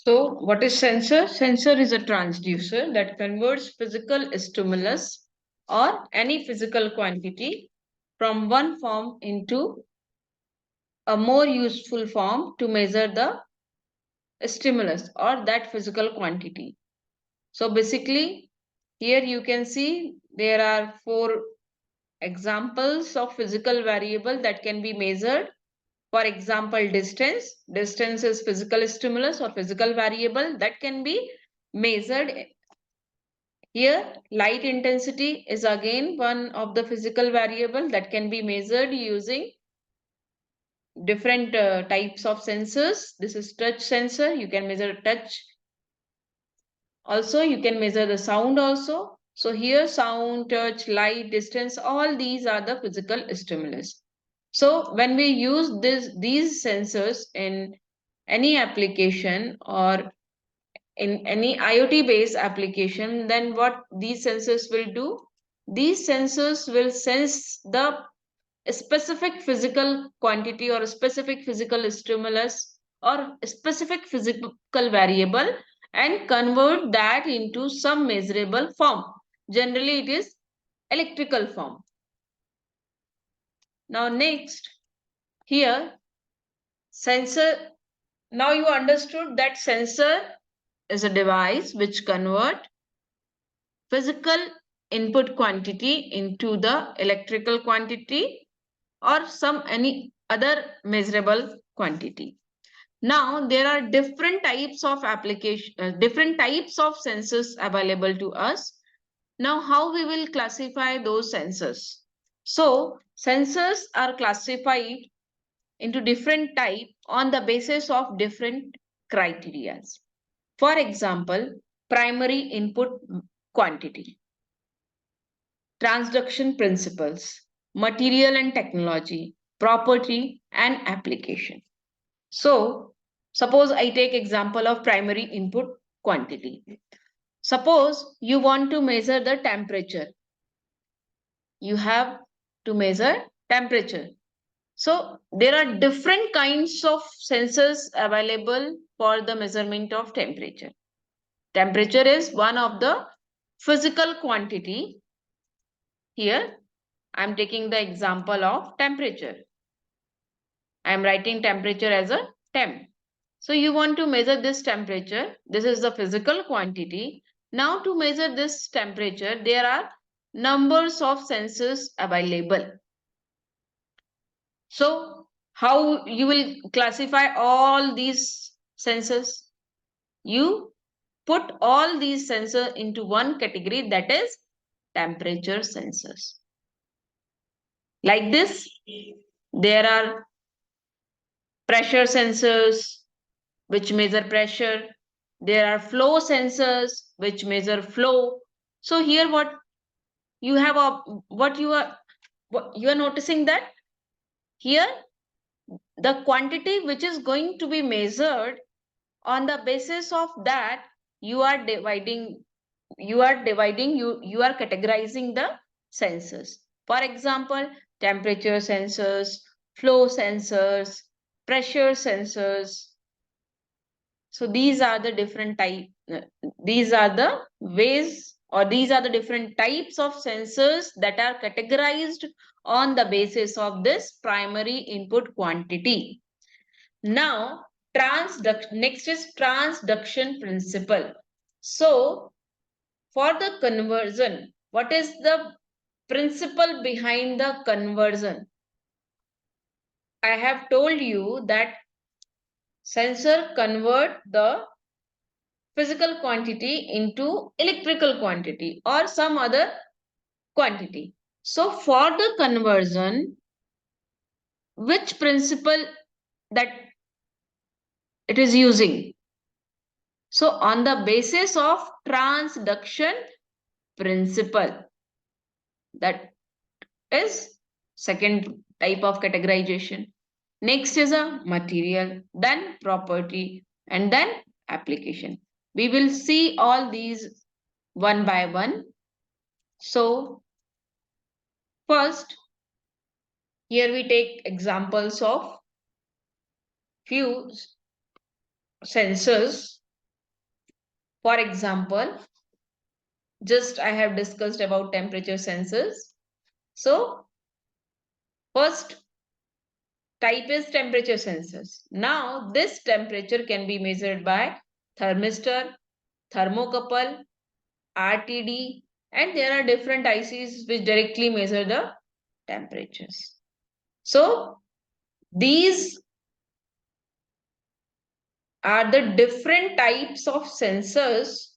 So what is sensor? Sensor is a transducer that converts physical stimulus or any physical quantity from one form into a more useful form to measure the stimulus or that physical quantity. So basically, here you can see there are four examples of physical variable that can be measured. For example, distance. Distance is physical stimulus or physical variable that can be measured. Here, light intensity is again one of the physical variable that can be measured using different types of sensors. This is touch sensor. You can measure touch. Also, you can measure the sound also. So here, sound, touch, light, distance, all these are the physical stimulus. So when we use these sensors in any application or in any IoT based application, then what these sensors will do? These sensors will sense the specific physical quantity or a specific physical stimulus or a specific physical variable and convert that into some measurable form. Generally, it is electrical form. Now, next, here, sensor. Now you understood that sensor is a device which convert physical input quantity into the electrical quantity or some any other measurable quantity. Now there are different types of application, different types of sensors available to us. Now how we will classify those sensors? So sensors are classified into different type on the basis of different criteria. For example, primary input quantity, transduction principles, material and technology, property and application. So, suppose I take example of primary input quantity. Suppose you want to measure the temperature. You have to measure temperature. So, there are different kinds of sensors available for the measurement of temperature. Temperature is one of the physical quantity. Here, I am taking the example of temperature. I am writing temperature as a temp. So you want to measure this temperature. This is the physical quantity. Now to measure this temperature, there are numbers of sensors available. So how you will classify all these sensors? You put all these sensors into one category, that is temperature sensors. Like this, there are pressure sensors which measure pressure. There are flow sensors which measure flow. So here you have a what you are noticing that here the quantity which is going to be measured, on the basis of that you are dividing you are categorizing the sensors. For example, temperature sensors, flow sensors, pressure sensors. So these are the different these are the ways or these are the different types of sensors that are categorized on the basis of this primary input quantity. Now, next is transduction principle. So, for the conversion, what is the principle behind the conversion? I have told you that sensor convert the physical quantity into electrical quantity or some other quantity. So for the conversion, which principle that it is using? So on the basis of transduction principle, that is second type of categorization. Next is a material, then property, and then application. We will see all these one by one. So first, here we take examples of few sensors. For example, just I have discussed about temperature sensors. So first type is temperature sensors. Now this temperature can be measured by thermistor, thermocouple, RTD, and there are different ICs which directly measure the temperatures. So these are the different types of sensors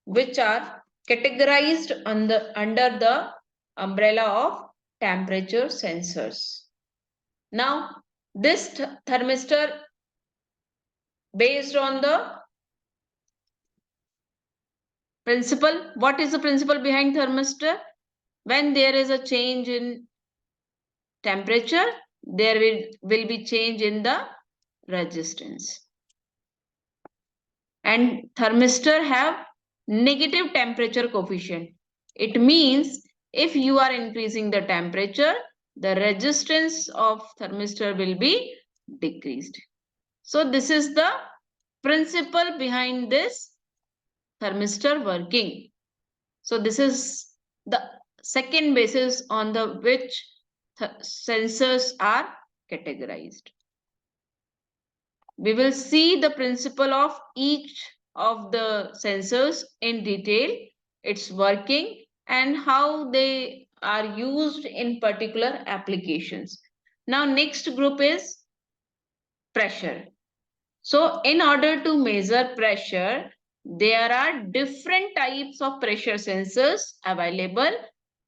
which are categorized under the umbrella of temperature sensors. Now, this thermistor based on the principle. What is the principle behind thermistor? When there is a change in temperature, there will be change in the resistance. And thermistor have negative temperature coefficient. It means if you are increasing the temperature, the resistance of thermistor will be decreased. So this is the principle behind this thermistor working. So this is the second basis on the which sensors are categorized. We will see the principle of each of the sensors in detail, its working and how they are used in particular applications. Now next group is pressure. So in order to measure pressure, there are different types of pressure sensors available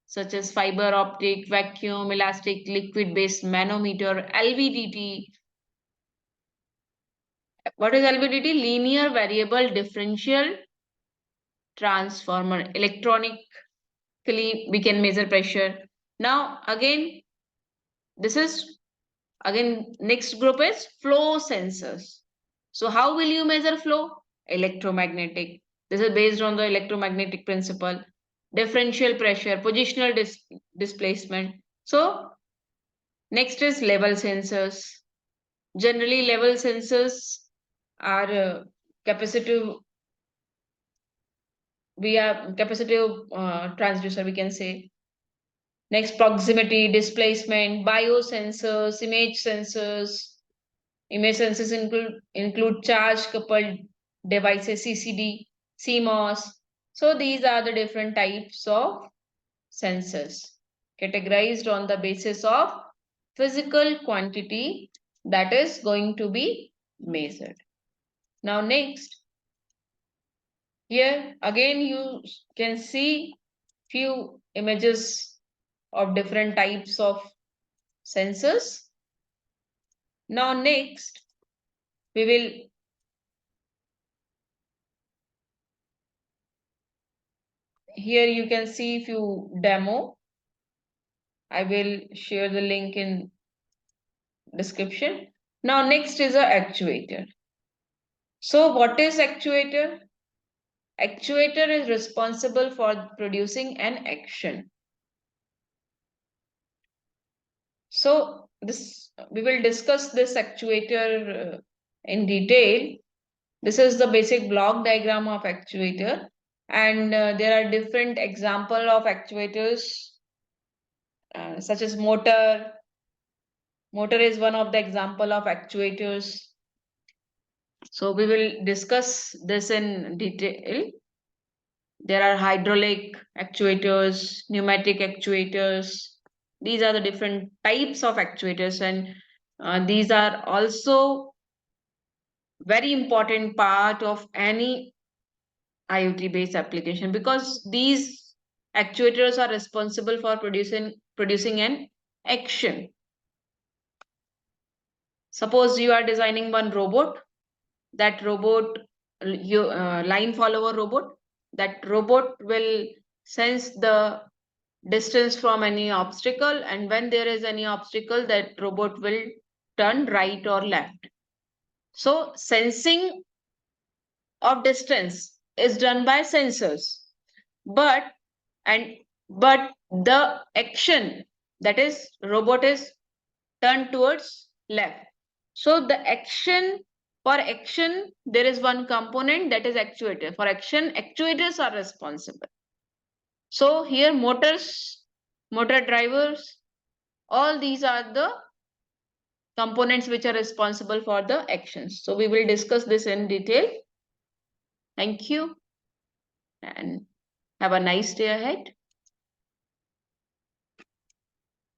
such as fiber optic, vacuum, elastic, liquid based manometer, LVDT. What is LVDT? Linear variable differential transformer. Electronically we can measure pressure. Now again, this is again next group is flow sensors. So how will you measure flow? Electromagnetic. This is based on the electromagnetic principle. Differential pressure, positional displacement. So next is level sensors. Generally level sensors are capacitive, we are capacitive transducer we can say. Next, proximity, displacement, biosensors, image sensors. Image sensors include charge coupled devices, CCD, CMOS. So these are the different types of sensors categorized on the basis of physical quantity that is going to be measured. Now next, here again you can see few images of different types of sensors. Now next, we will here you can see few demo. I will share the link in description. Now next is a actuator. So what is actuator? Actuator is responsible for producing an action. So this we will discuss this actuator in detail. This is the basic block diagram of actuator, and there are different example of actuators such as motor. Motor is one of the example of actuators. So we will discuss this in detail. There are hydraulic actuators, pneumatic actuators. These are the different types of actuators, and these are also very important part of any IoT based application because these actuators are responsible for producing an action. Suppose you are designing one robot, that robot, line follower robot, that robot will sense the distance from any obstacle, and when there is any obstacle, that robot will turn right or left. So sensing of distance is done by sensors, but and but the action, that is robot is turned towards left, so the action For action, there is one component that is actuator. For action, actuators are responsible. So here motors, motor drivers, all these are the components which are responsible for the actions. So we will discuss this in detail. Thank you and have a nice day ahead.